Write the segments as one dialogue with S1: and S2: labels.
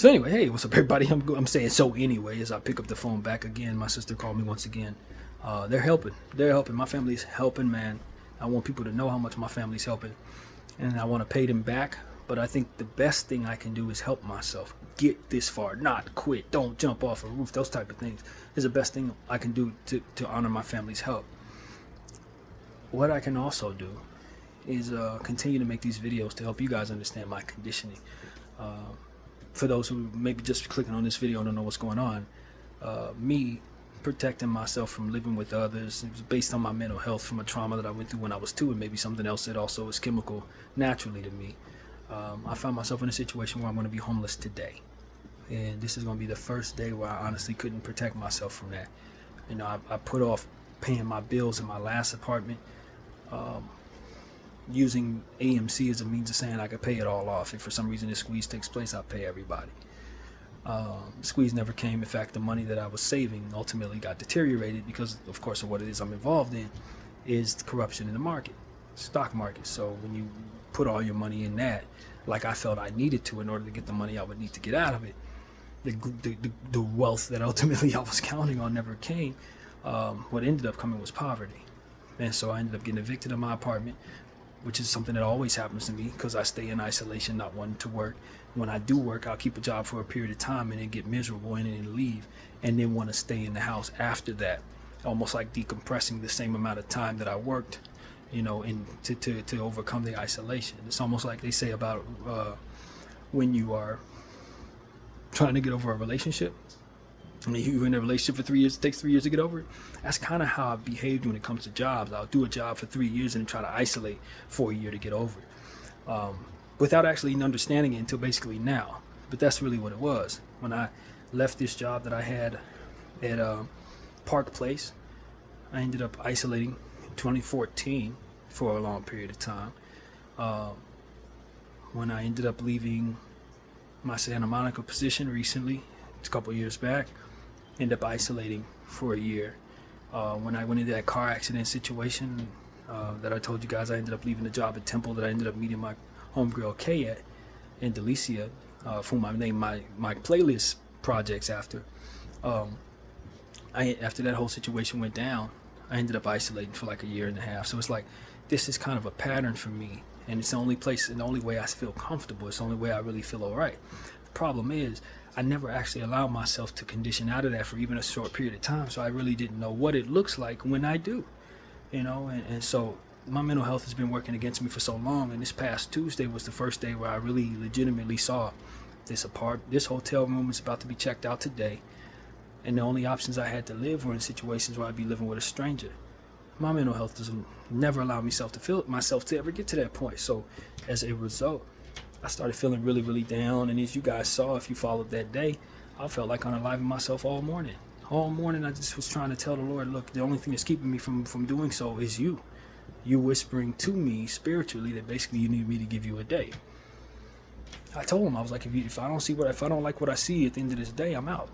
S1: So anyway, hey, what's up, everybody? I'm saying so anyway as I pick up the phone back again. My sister called me once again. They're helping. They're helping. My family's helping, man. I want people to know how much my family's helping, and I want to pay them back. But I think the best thing I can do is help myself get this far, not quit, don't jump off a roof. Those type of things is the best thing I can do to honor my family's help. What I can also do is continue to make these videos to help you guys understand my conditioning. For those who maybe just clicking on this video and don't know what's going on, me protecting myself from living with others, it was based on my mental health from a trauma that I went through when I was 2, and maybe something else that also is chemical naturally to me. I found myself in a situation where I'm going to be homeless today, and this is going to be the first day where I honestly couldn't protect myself from that. You know, I put off paying my bills in my last apartment, using AMC as a means of saying I could pay it all off. If for some reason this squeeze takes place, I'll pay everybody. Squeeze never came. In fact, the money that I was saving ultimately got deteriorated because, of course, of what it is I'm involved in is the corruption in the market, stock market. So when you put all your money in that, like I felt I needed to in order to get the money I would need to get out of it, the wealth that ultimately I was counting on never came. What ended up coming was poverty. And so I ended up getting evicted of my apartment, which is something that always happens to me because I stay in isolation, not wanting to work. When I do work, I'll keep a job for a period of time and then get miserable and then leave, and then want to stay in the house after that, almost like decompressing the same amount of time that I worked, you know, and to overcome the isolation. It's almost like they say about when you are trying to get over a relationship. I mean, you're in a relationship for 3 years, it takes 3 years to get over it. That's kind of how I've behaved when it comes to jobs. I'll do a job for 3 years and try to isolate for a year to get over it, without actually understanding it until basically now. But that's really what it was. When I left this job that I had at Park Place, I ended up isolating in 2014 for a long period of time. When I ended up leaving my Santa Monica position recently, a couple years back, ended up isolating for a year. When I went into that car accident situation that I told you guys, I ended up leaving the job at Temple that I ended up meeting my homegirl Kay at in Delicia, for whom I named my playlist projects after. After that whole situation went down, I ended up isolating for like a year and a half. So it's like, this is kind of a pattern for me, and it's the only place and the only way I feel comfortable. It's the only way I really feel all right. The problem is, I never actually allowed myself to condition out of that for even a short period of time, so I really didn't know what it looks like when I do, you know, and so my mental health has been working against me for so long, and this past Tuesday was the first day where I really legitimately saw this hotel room is about to be checked out today, and the only options I had to live were in situations where I'd be living with a stranger. My mental health doesn't never allow myself to ever get to that point, so as a result, I started feeling really, really down, and as you guys saw, if you followed that day, I felt like unaliving myself all morning. All morning, I just was trying to tell the Lord, look, the only thing that's keeping me from doing so is you. You whispering to me spiritually that basically you need me to give you a day. I told him, I was like, if I don't like what I see at the end of this day, I'm out.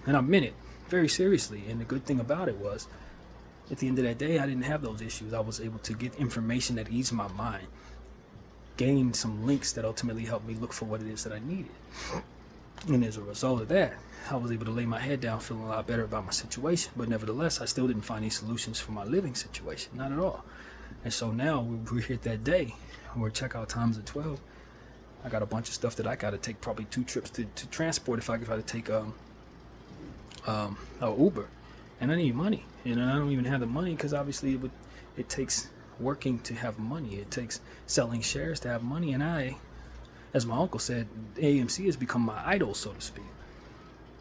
S1: And I meant it very seriously. And the good thing about it was, at the end of that day, I didn't have those issues. I was able to get information that eased my mind, gained some links that ultimately helped me look for what it is that I needed. And as a result of that, I was able to lay my head down feeling a lot better about my situation. But nevertheless, I still didn't find any solutions for my living situation, not at all. And so now we're here that day, where checkout time's at 12. I got a bunch of stuff that I got to take probably 2 trips to transport if I could try to take a Uber. And I need money, you know, and I don't even have the money because obviously it takes working to have money. It takes selling shares to have money, and I, as my uncle said, AMC has become my idol, so to speak.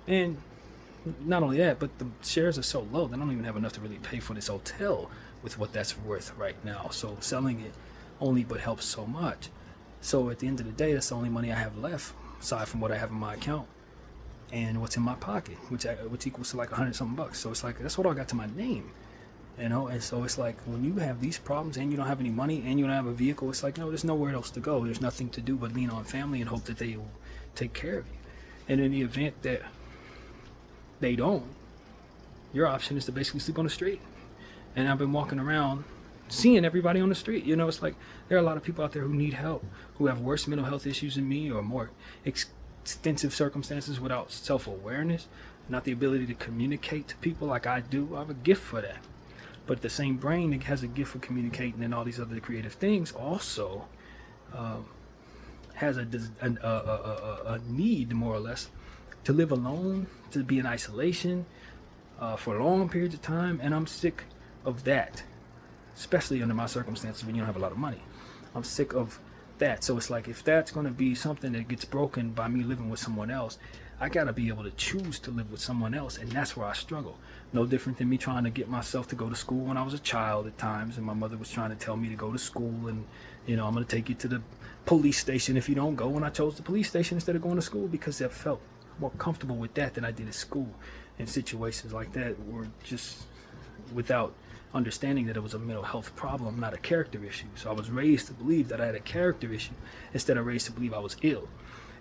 S1: And not only that, but the shares are so low that I don't even have enough to really pay for this hotel with what that's worth right now. So selling it only but helps so much. So at the end of the day, that's the only money I have left, aside from what I have in my account and what's in my pocket, which equals to like $100-something. So it's like, that's what I got to my name. You know, and so it's like when you have these problems and you don't have any money and you don't have a vehicle, it's like, no, there's nowhere else to go. There's nothing to do but lean on family and hope that they will take care of you. And in the event that they don't, your option is to basically sleep on the street. And I've been walking around seeing everybody on the street. You know, it's like there are a lot of people out there who need help, who have worse mental health issues than me or more extensive circumstances without self-awareness, not the ability to communicate to people like I do. I have a gift for that. But the same brain that has a gift for communicating and all these other creative things also has a need, more or less, to live alone, to be in isolation for long periods of time. And I'm sick of that, especially under my circumstances when you don't have a lot of money. I'm sick of that. So it's like, if that's going to be something that gets broken by me living with someone else, I got to be able to choose to live with someone else. And that's where I struggle. No different than me trying to get myself to go to school when I was a child at times. And my mother was trying to tell me to go to school and, I'm going to take you to the police station if you don't go. And I chose the police station instead of going to school because I felt more comfortable with that than I did at school. And situations like that were just without understanding that it was a mental health problem, not a character issue. So I was raised to believe that I had a character issue instead of raised to believe I was ill.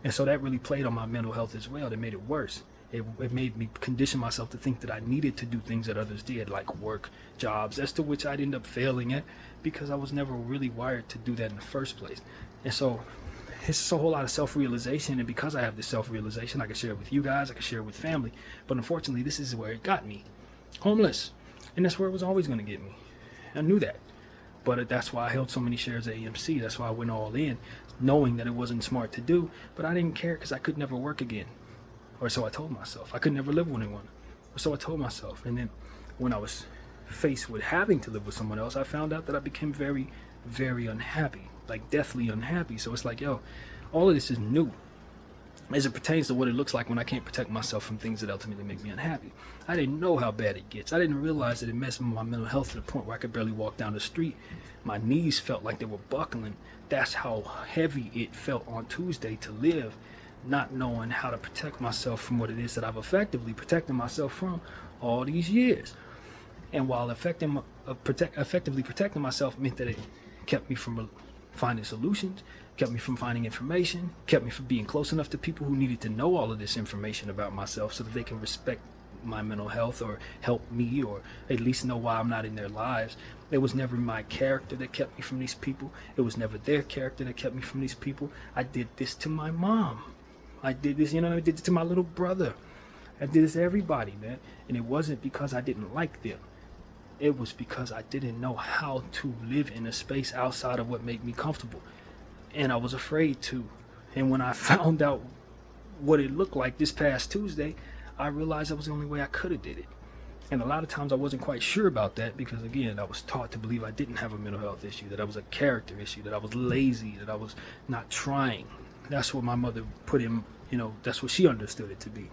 S1: And so that really played on my mental health as well. That made it worse. It made me condition myself to think that I needed to do things that others did, like work, jobs, as to which I'd end up failing at because I was never really wired to do that in the first place. And so it's just a whole lot of self-realization. And because I have this self-realization, I can share it with you guys, I can share it with family. But unfortunately, this is where it got me. Homeless. And that's where it was always going to get me. I knew that. But that's why I held so many shares of AMC. That's why I went all in, knowing that it wasn't smart to do. But I didn't care because I could never work again. Or so I told myself. I could never live with anyone. Or so I told myself. And then when I was faced with having to live with someone else, I found out that I became very, very unhappy. Like deathly unhappy. So it's like, all of this is new as it pertains to what it looks like when I can't protect myself from things that ultimately make me unhappy. I didn't know how bad it gets. I didn't realize that it messed with my mental health to the point where I could barely walk down the street. My knees felt like they were buckling. That's how heavy it felt on Tuesday to live, not knowing how to protect myself from what it is that I've effectively protected myself from all these years. And while effectively protecting myself meant that it kept me from finding solutions, kept me from finding information, kept me from being close enough to people who needed to know all of this information about myself so that they can respect my mental health or help me or at least know why I'm not in their lives. It was never my character that kept me from these people. It was never their character that kept me from these people. I did this to my mom. I did this, I did it to my little brother. I did this to everybody, man. And it wasn't because I didn't like them. It was because I didn't know how to live in a space outside of what made me comfortable. And I was afraid to. And when I found out what it looked like this past Tuesday, I realized that was the only way I could have did it. And a lot of times I wasn't quite sure about that because, again, I was taught to believe I didn't have a mental health issue, that I was a character issue, that I was lazy, that I was not trying. That's what my mother put in, that's what she understood it to be.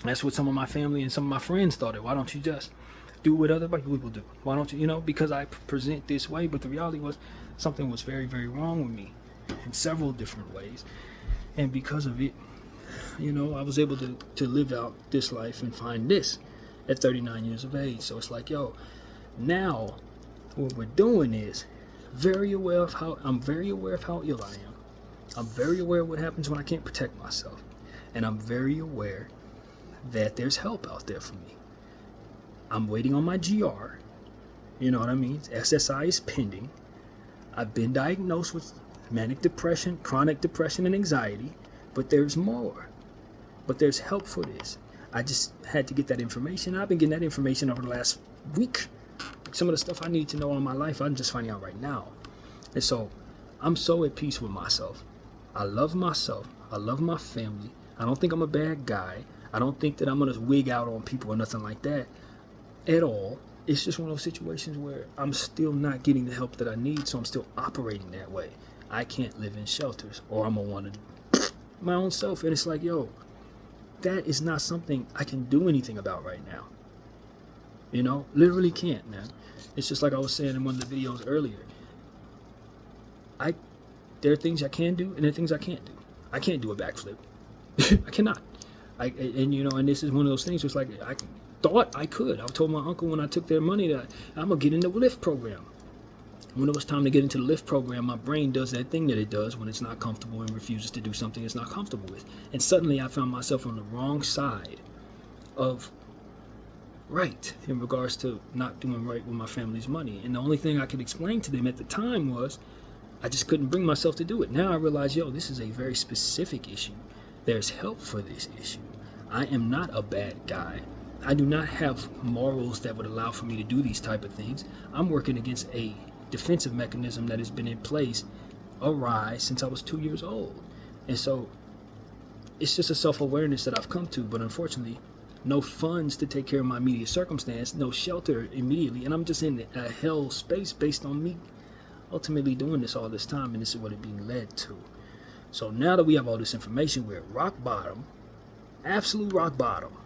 S1: That's what some of my family and some of my friends thought it. Why don't you just do what other people do? Why don't you, because I present this way? But the reality was something was very, very wrong with me in several different ways. And because of it, I was able to live out this life and find this at 39 years of age. So it's like, now what we're doing is I'm very aware of how ill I am. I'm very aware of what happens when I can't protect myself. And I'm very aware that there's help out there for me. I'm waiting on my GR. You know what I mean? SSI is pending. I've been diagnosed with manic depression, chronic depression, and anxiety. But there's more. But there's help for this. I just had to get that information. I've been getting that information over the last week. Some of the stuff I need to know in my life, I'm just finding out right now. And so I'm so at peace with myself. I love myself. I love my family. I don't think I'm a bad guy. I don't think that I'm going to wig out on people or nothing like that at all. It's just one of those situations where I'm still not getting the help that I need, so I'm still operating that way. I can't live in shelters or I'm going to want to my own self. And it's like, that is not something I can do anything about right now. Literally can't, man. It's just like I was saying in one of the videos earlier. There are things I can do and there are things I can't do. I can't do a backflip. I cannot. And this is one of those things where it's like, I thought I could. I told my uncle when I took their money that I'm going to get into the LIFT program. When it was time to get into the LIFT program, my brain does that thing that it does when it's not comfortable and refuses to do something it's not comfortable with. And suddenly I found myself on the wrong side of right in regards to not doing right with my family's money. And the only thing I could explain to them at the time was I just couldn't bring myself to do it. Now I realize, this is a very specific issue. There's help for this issue. I am not a bad guy. I do not have morals that would allow for me to do these type of things. I'm working against a defensive mechanism that has been in place awry since I was 2 years old. And so it's just a self-awareness that I've come to, but unfortunately, no funds to take care of my immediate circumstance, no shelter immediately, and I'm just in a hell space based on me ultimately doing this all this time, and this is what it's being led to. So now that we have all this information, we're at rock bottom, absolute rock bottom,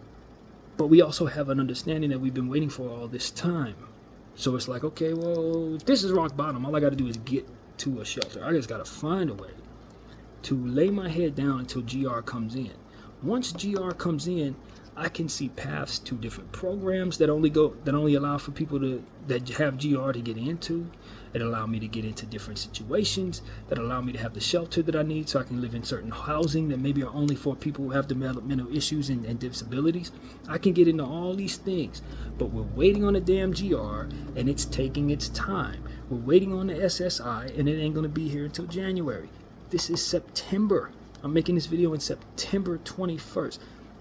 S1: but we also have an understanding that we've been waiting for all this time. So it's like, okay, well, if this is rock bottom, all I got to do is get to a shelter. I just got to find a way to lay my head down until GR comes in. Once GR comes in, I can see paths to different programs that only allow for people that have GR to get into. It allow me to get into different situations that allow me to have the shelter that I need so I can live in certain housing that maybe are only for people who have developmental issues and disabilities. I can get into all these things, but we're waiting on a damn GR and it's taking its time. We're waiting on the SSI and it ain't going to be here until January. This is September. I'm making this video in September 21st.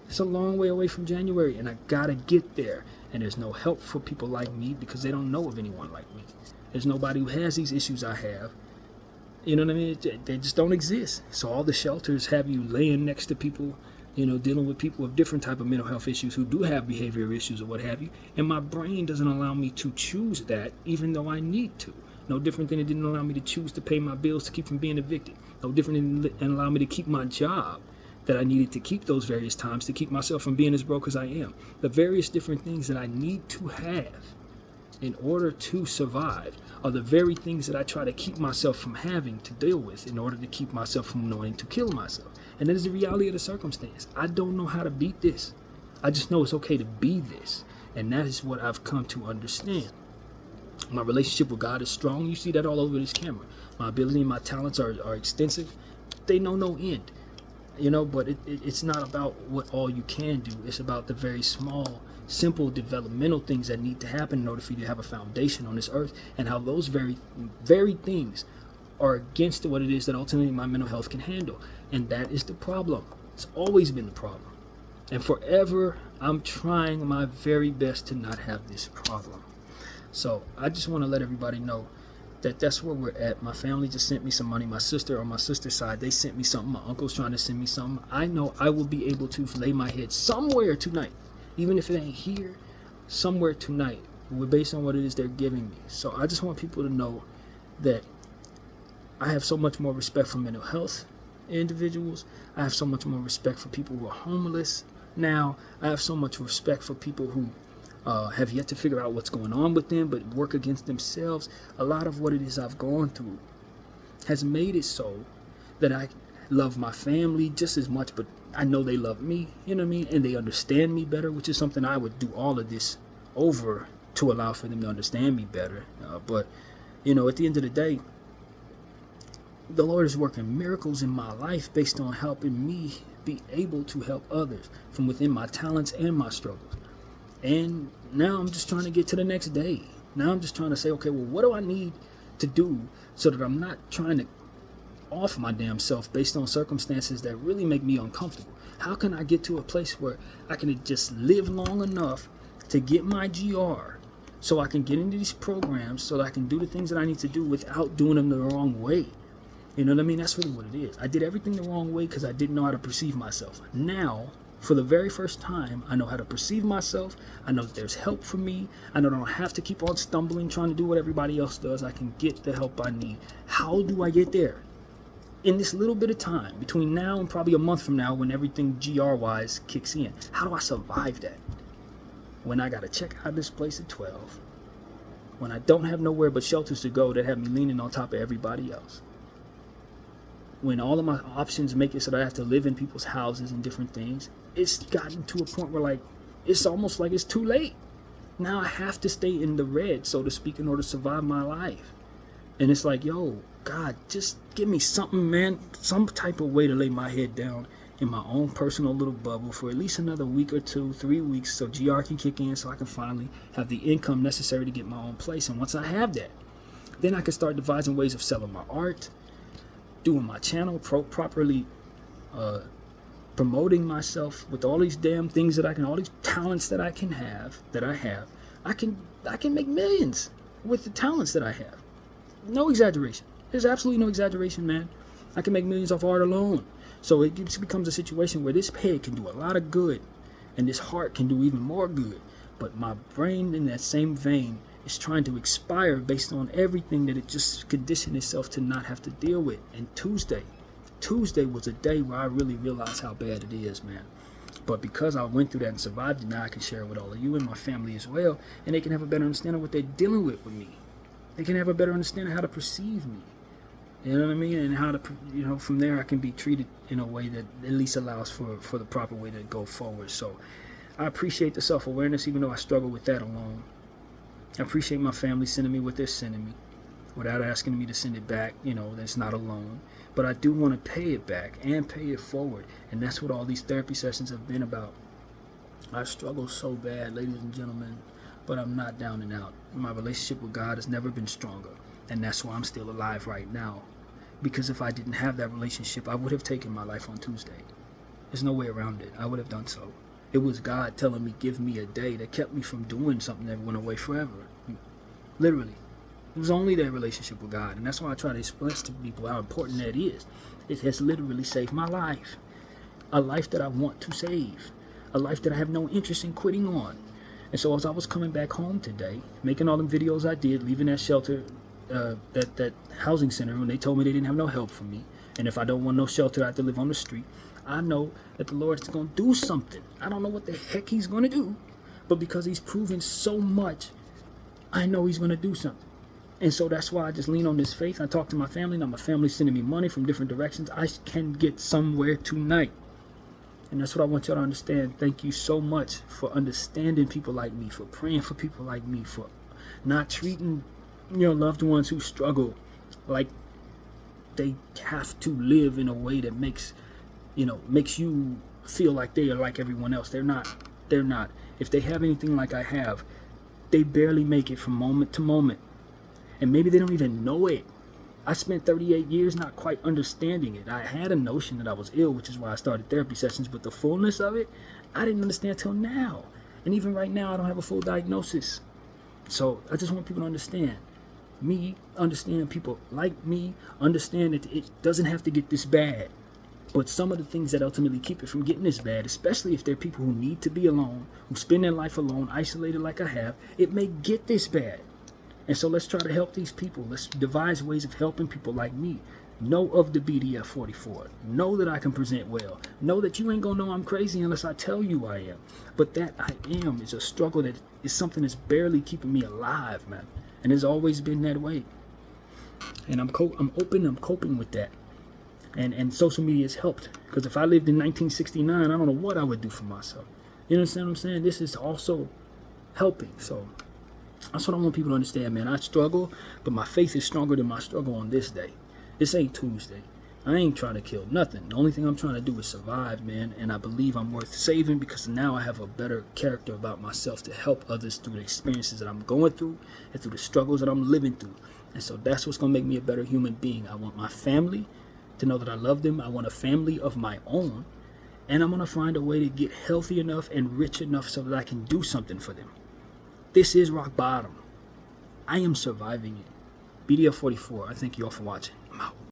S1: It's a long way away from January, and I gotta get there. And there's no help for people like me because they don't know of anyone like me. There's nobody who has these issues I have. You know what I mean? They just don't exist. So all the shelters have you laying next to people, dealing with people with different type of mental health issues who do have behavioral issues or what have you. And my brain doesn't allow me to choose that, even though I need to. No different than it didn't allow me to choose to pay my bills to keep from being evicted. No different than allow me to keep my job that I needed to keep those various times to keep myself from being as broke as I am. The various different things that I need to have in order to survive are the very things that I try to keep myself from having to deal with in order to keep myself from wanting to kill myself. And that is the reality of the circumstance. I don't know how to beat this. I just know it's okay to be this. And that is what I've come to understand. My relationship with God is strong. You see that all over this camera. My ability and my talents are extensive. They know no end. But it's not about what all you can do. It's about the very small, simple developmental things that need to happen in order for you to have a foundation on this earth, and how those very, very things are against what it is that ultimately my mental health can handle. And that is the problem. It's always been the problem. And forever, I'm trying my very best to not have this problem. So I just want to let everybody know that's where we're at. My family just sent me some money. My sister, on my sister's side, they sent me something. My uncle's trying to send me something. I know I will be able to lay my head somewhere tonight, even if it ain't here, somewhere tonight, based on what it is they're giving me. So I just want people to know that I have so much more respect for mental health individuals. I have so much more respect for people who are homeless now. I have so much respect for people who have yet to figure out what's going on with them, but work against themselves. A lot of what it is I've gone through has made it so that I love my family just as much, but I know they love me, and they understand me better, which is something I would do all of this over to allow for them to understand me better. But at the end of the day, the Lord is working miracles in my life based on helping me be able to help others from within my talents and my struggles. And now I'm just trying to get to the next day. Now I'm just trying to say, okay, well, what do I need to do so that I'm not trying to off my damn self based on circumstances that really make me uncomfortable? How can I get to a place where I can just live long enough to get my GR so I can get into these programs so that I can do the things that I need to do without doing them the wrong way? You know what I mean? That's really what it is. I did everything the wrong way because I didn't know how to perceive myself. Now, for the very first time, I know how to perceive myself. I know that there's help for me. I know that I don't have to keep on stumbling, trying to do what everybody else does. I can get the help I need. How do I get there? In this little bit of time, between now and probably a month from now, when everything GR-wise kicks in, how do I survive that? When I got to check out of this place at 12. When I don't have nowhere but shelters to go that have me leaning on top of everybody else. When all of my options make it so that I have to live in people's houses and different things. It's gotten to a point where it's almost like it's too late. Now I have to stay in the red, so to speak, in order to survive my life. And it's like, yo, God, just give me something, man, some type of way to lay my head down in my own personal little bubble for at least another week or 2, 3 weeks so GR can kick in so I can finally have the income necessary to get my own place. And once I have that, then I can start devising ways of selling my art, doing my channel properly, promoting myself with all these damn things that I can, all these talents that I can have, I can make millions with the talents that I have. No exaggeration. There's absolutely no exaggeration, man. I can make millions off art alone. So it becomes a situation where this head can do a lot of good and this heart can do even more good. But my brain, in that same vein, is trying to expire based on everything that it just conditioned itself to not have to deal with. And Tuesday was a day where I really realized how bad it is, man. But because I went through that and survived it, now I can share it with all of you and my family as well, and they can have a better understanding of what they're dealing with me. They can have a better understanding of how to perceive me. You know what I mean? And how to, from there I can be treated in a way that at least allows for the proper way to go forward. So I appreciate the self-awareness, even though I struggle with that alone. I appreciate my family sending me what they're sending me without asking me to send it back, that's not alone. But I do want to pay it back and pay it forward. And that's what all these therapy sessions have been about. I struggle so bad, ladies and gentlemen, but I'm not down and out. My relationship with God has never been stronger. And that's why I'm still alive right now. Because if I didn't have that relationship, I would have taken my life on Tuesday. There's no way around it. I would have done so. It was God telling me, give me a day, that kept me from doing something that went away forever. Literally. It was only that relationship with God. And that's why I try to explain to people how important that is. It has literally saved my life. A life that I want to save. A life that I have no interest in quitting on. And so as I was coming back home today, making all the videos I did, leaving that shelter, that housing center, when they told me they didn't have no help for me, and if I don't want no shelter, I have to live on the street, I know that the Lord is going to do something. I don't know what the heck he's going to do, but because he's proven so much, I know he's going to do something. And so that's why I just lean on this faith. I talk to my family. Now my family's sending me money from different directions. I can get somewhere tonight. And that's what I want y'all to understand. Thank you so much for understanding people like me, for praying for people like me, for not treating your loved ones who struggle like they have to live in a way that makes you feel like they are like everyone else. They're not. If they have anything like I have, they barely make it from moment to moment. And maybe they don't even know it. I spent 38 years not quite understanding it. I had a notion that I was ill, which is why I started therapy sessions, but the fullness of it, I didn't understand till now. And even right now, I don't have a full diagnosis. So I just want people to understand. Understand people like me, understand that it doesn't have to get this bad. But some of the things that ultimately keep it from getting this bad, especially if they're people who need to be alone, who spend their life alone, isolated like I have, it may get this bad. And so let's try to help these people. Let's devise ways of helping people like me. Know of the BDF 44. Know that I can present well. Know that you ain't gonna know I'm crazy unless I tell you I am. But that I am is a struggle that is something that's barely keeping me alive, man. And it's always been that way. And I'm coping with that. And social media has helped. Because if I lived in 1969, I don't know what I would do for myself. You understand what I'm saying? This is also helping. So that's what I want people to understand, man. I struggle, but my faith is stronger than my struggle on this day. This ain't Tuesday. I ain't trying to kill nothing. The only thing I'm trying to do is survive, man. And I believe I'm worth saving because now I have a better character about myself to help others through the experiences that I'm going through and through the struggles that I'm living through. And so that's what's going to make me a better human being. I want my family to know that I love them. I want a family of my own. And I'm going to find a way to get healthy enough and rich enough so that I can do something for them. This is rock bottom. I am surviving it. BDF 44, I thank you all for watching. I'm out.